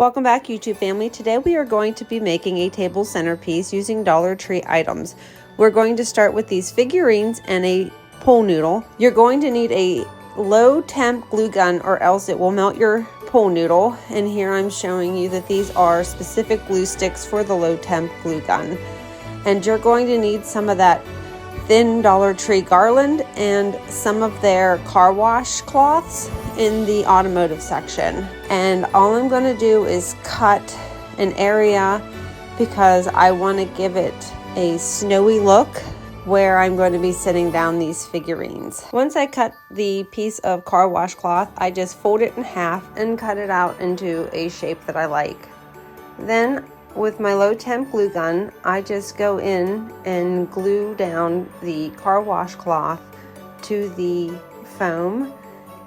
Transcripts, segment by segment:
Welcome back, YouTube family. Today we are going to be making a table centerpiece using Dollar Tree items. We're going to start with these figurines and a pool noodle. You're going to need a low temp glue gun or else it will melt your pool noodle. And here I'm showing you that these are specific glue sticks for the low temp glue gun. And you're going to need some of that thin Dollar Tree garland and some of their car wash cloths in the automotive section. And all I'm going to do is cut an area because I want to give it a snowy look where I'm going to be sitting down these figurines. Once I cut the piece of car wash cloth, I just fold it in half and cut it out into a shape that I like. Then with my low temp glue gun, I just go in and glue down the car wash cloth to the foam,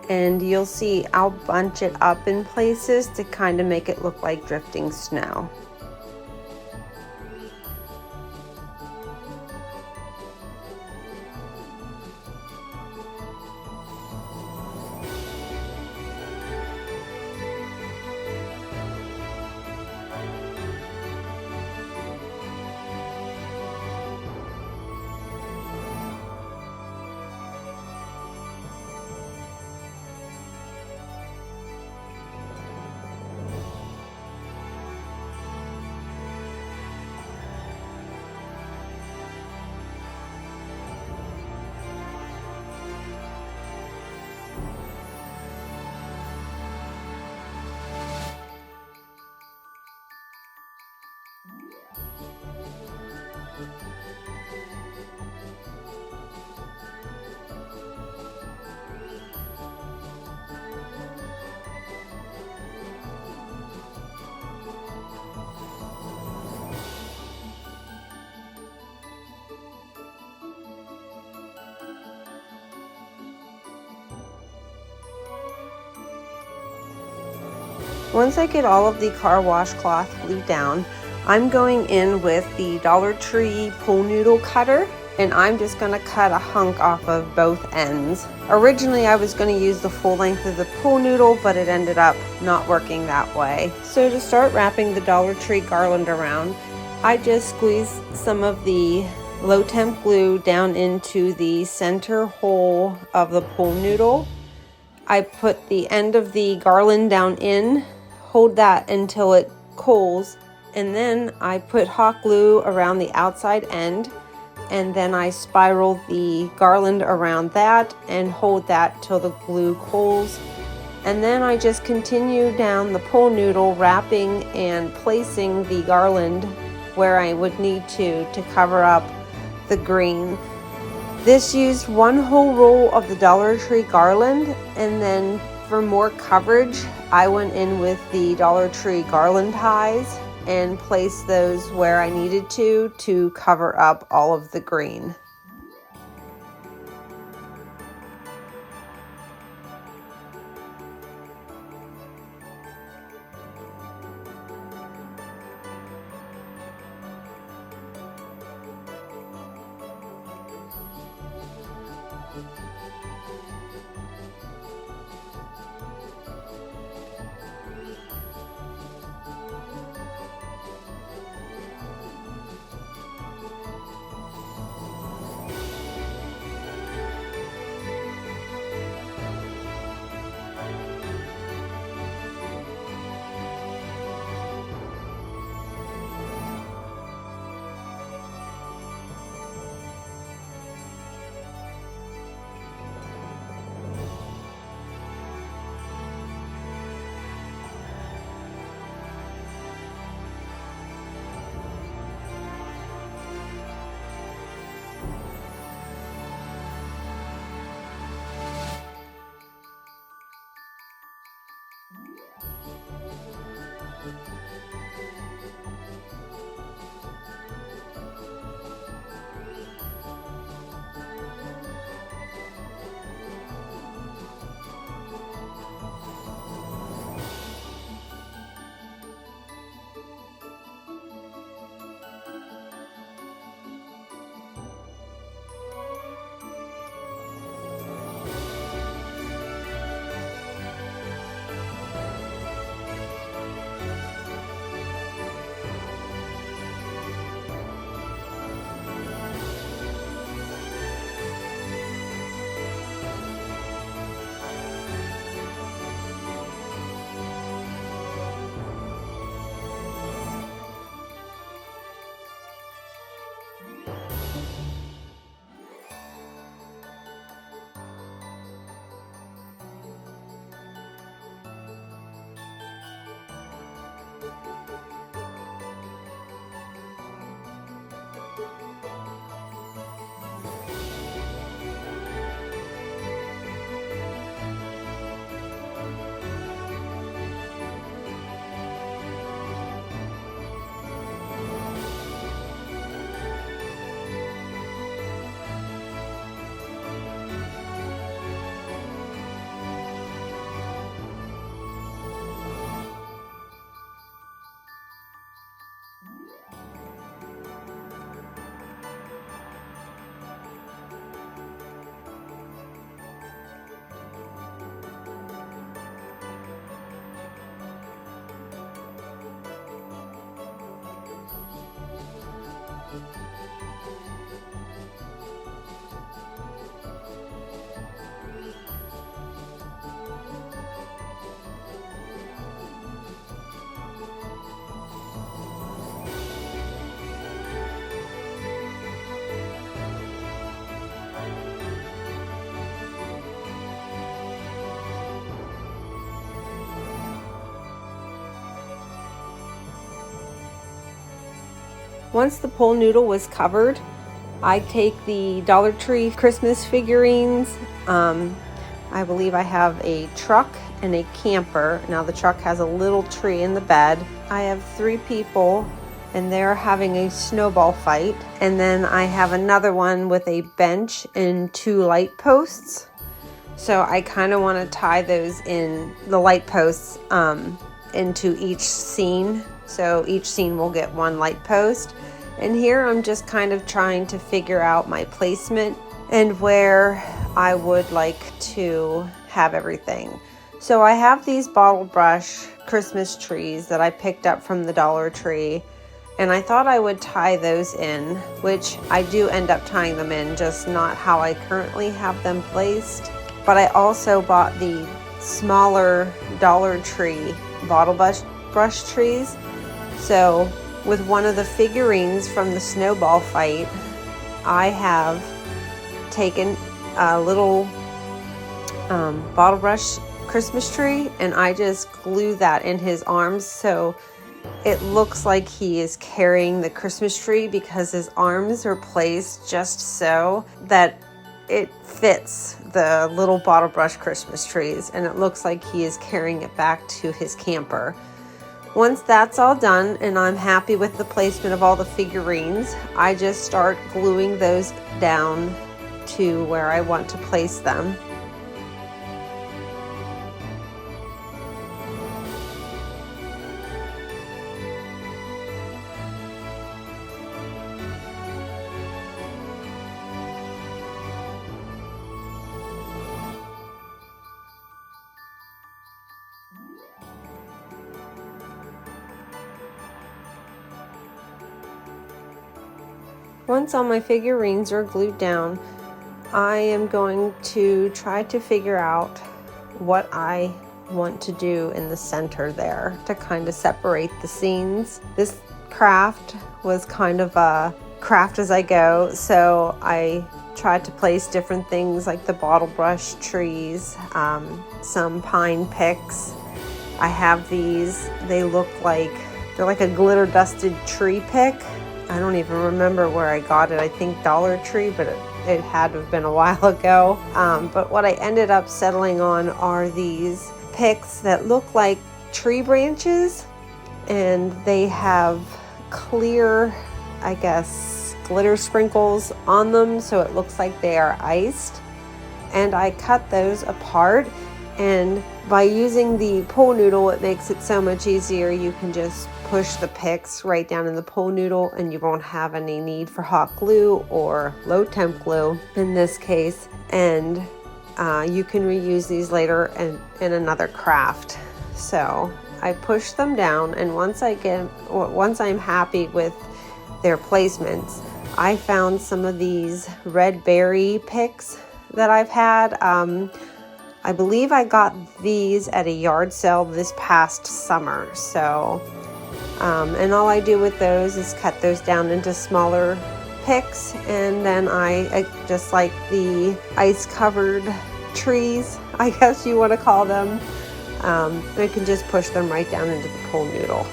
and you'll see I'll bunch it up in places to kind of make it look like drifting snow. Once I get all of the car wash cloth glued down, I'm going in with the Dollar Tree pool noodle cutter, and I'm just going to cut a hunk off of both ends. Originally I was going to use the full length of the pool noodle, but it ended up not working that way. So to start wrapping the Dollar Tree garland around, I just squeeze some of the low temp glue down into the center hole of the pool noodle. I put the end of the garland down in, hold that until it cools, and then I put hot glue around the outside end, and then I spiral the garland around that and hold that till the glue cools. And then I just continue down the pool noodle, wrapping and placing the garland where I would need to cover up the green. This used one whole roll of the Dollar Tree garland, and then for more coverage, I went in with the Dollar Tree garland ties and placed those where I needed to cover up all of the green. Once the pole noodle was covered, I take the Dollar Tree Christmas figurines. I believe I have a truck and a camper. Now the truck has a little tree in the bed. I have 3 people and they're having a snowball fight. And then I have another one with a bench and 2 light posts. So I kind of want to tie those in, the light posts, into each scene. So each scene will get 1 light post. And here I'm just kind of trying to figure out my placement and where I would like to have everything. So I have these bottle brush Christmas trees that I picked up from the Dollar Tree, and I thought I would tie those in, which I do end up tying them in, just not how I currently have them placed. But I also bought the smaller Dollar Tree bottle brush trees. So with one of the figurines from the snowball fight, I have taken a little bottle brush Christmas tree and I just glue that in his arms, so it looks like he is carrying the Christmas tree because his arms are placed just so that it fits the little bottle brush Christmas trees, and it looks like he is carrying it back to his camper. Once that's all done and I'm happy with the placement of all the figurines, I just start gluing those down to where I want to place them. Once all my figurines are glued down, I am going to try to figure out what I want to do in the center there to kind of separate the scenes. This craft was kind of a craft as I go, so I tried to place different things like the bottle brush trees, some pine picks. I have these, they're like a glitter dusted tree pick. I don't even remember where I got it. I think Dollar Tree, but it had to have been a while ago. But what I ended up settling on are these picks that look like tree branches, and they have clear, I guess, glitter sprinkles on them, so it looks like they are iced. And I cut those apart, and by using the pole noodle, it makes it so much easier. You can just push the picks right down in the pole noodle and you won't have any need for hot glue or low temp glue in this case. And you can reuse these later in another craft. So I push them down, and once I'm happy with their placements, I found some of these red berry picks that I've had. I believe I got these at a yard sale this past summer. So, and all I do with those is cut those down into smaller picks, and then I just like the ice covered trees, I guess you want to call them. I can just push them right down into the pole noodle.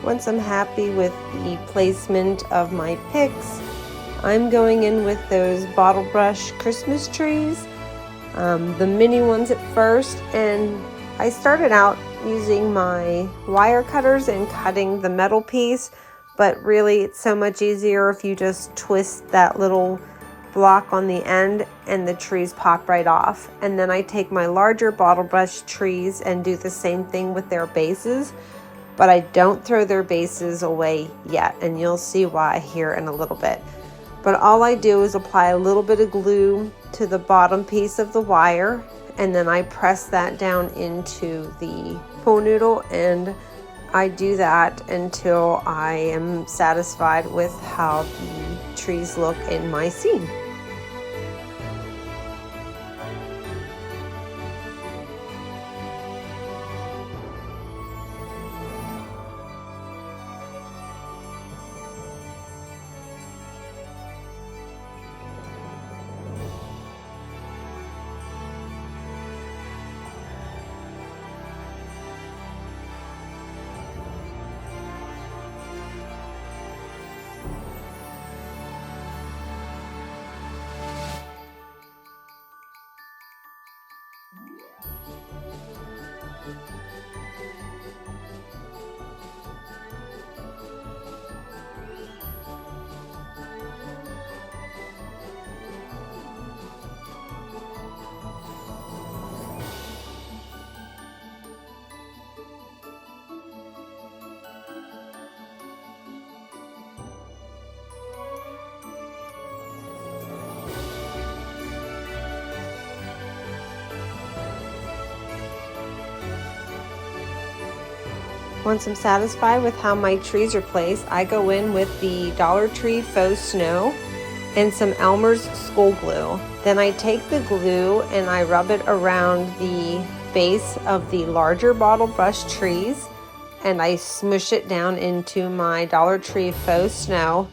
Once I'm happy with the placement of my picks, I'm going in with those bottle brush Christmas trees, the mini ones at first, and I started out using my wire cutters and cutting the metal piece, but really it's so much easier if you just twist that little block on the end and the trees pop right off. And then I take my larger bottle brush trees and do the same thing with their bases, but I don't throw their bases away yet, and you'll see why here in a little bit. But all I do is apply a little bit of glue to the bottom piece of the wire, and then I press that down into the pool noodle, and I do that until I am satisfied with how the trees look in my scene. Once I'm satisfied with how my trees are placed, I go in with the Dollar Tree Faux Snow and some Elmer's School Glue. Then I take the glue and I rub it around the base of the larger bottle brush trees, and I smush it down into my Dollar Tree Faux Snow.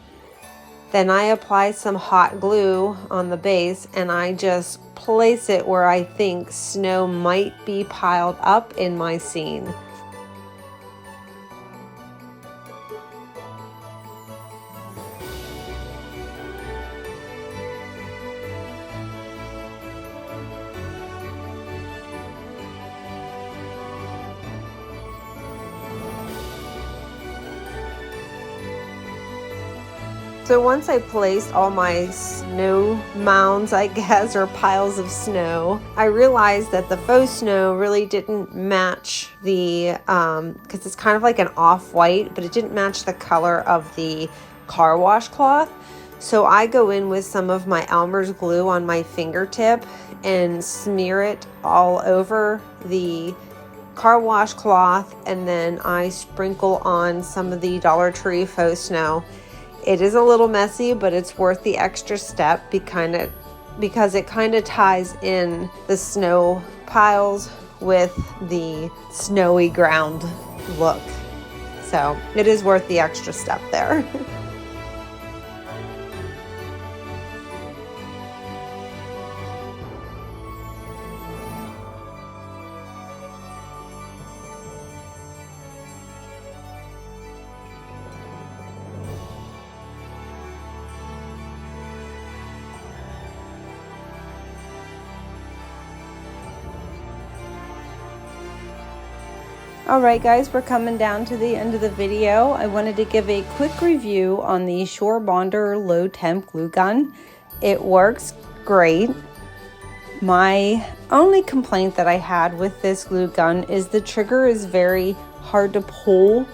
Then I apply some hot glue on the base, and I just place it where I think snow might be piled up in my scene. So once I placed all my snow mounds, I guess, or piles of snow, I realized that the faux snow really didn't match the, because it's kind of like an off-white, but it didn't match the color of the car wash cloth. So I go in with some of my Elmer's glue on my fingertip and smear it all over the car wash cloth, and then I sprinkle on some of the Dollar Tree Faux Snow. It is a little messy, but it's worth the extra step because it kind of ties in the snow piles with the snowy ground look. So it is worth the extra step there. Alright guys, we're coming down to the end of the video. I wanted to give a quick review on the Shore Bonder low temp glue gun. It works great. My only complaint that I had with this glue gun is the trigger is very hard to pull,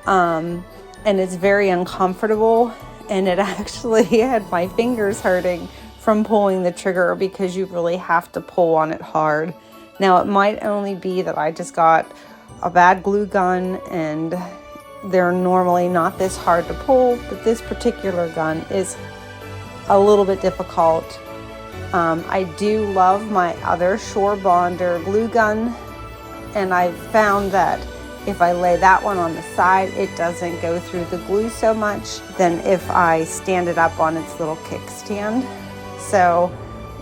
and it's very uncomfortable, and it actually had my fingers hurting from pulling the trigger because you really have to pull on it hard. Now it might only be that I just got a bad glue gun and they're normally not this hard to pull, but this particular gun is a little bit difficult. I do love my other Shore Bonder glue gun, and I've found that if I lay that one on the side, it doesn't go through the glue so much than if I stand it up on its little kickstand. So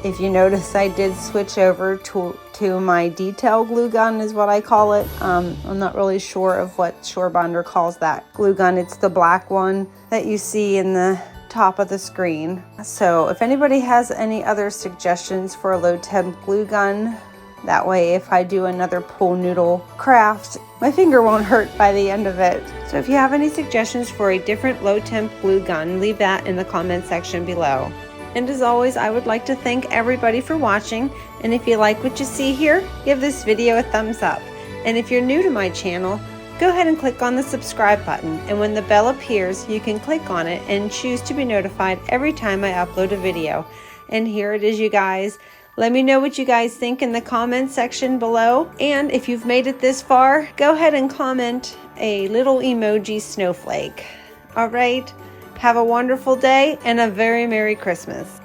if you notice, I did switch over to my detail glue gun is what I call it. I'm not really sure of what Shore Bonder calls that glue gun. It's the black one that you see in the top of the screen. So if anybody has any other suggestions for a low temp glue gun, That way if I do another pool noodle craft, my finger won't hurt by the end of it. So if you have any suggestions for a different low temp glue gun, leave that in the comment section below. And as always, I would like to thank everybody for watching. And if you like what you see here, give this video a thumbs up. And if you're new to my channel, go ahead and click on the subscribe button. And when the bell appears, you can click on it and choose to be notified every time I upload a video. And here it is, you guys. Let me know what you guys think in the comment section below. And if you've made it this far, go ahead and comment a little emoji snowflake. All right. Have a wonderful day and a very Merry Christmas.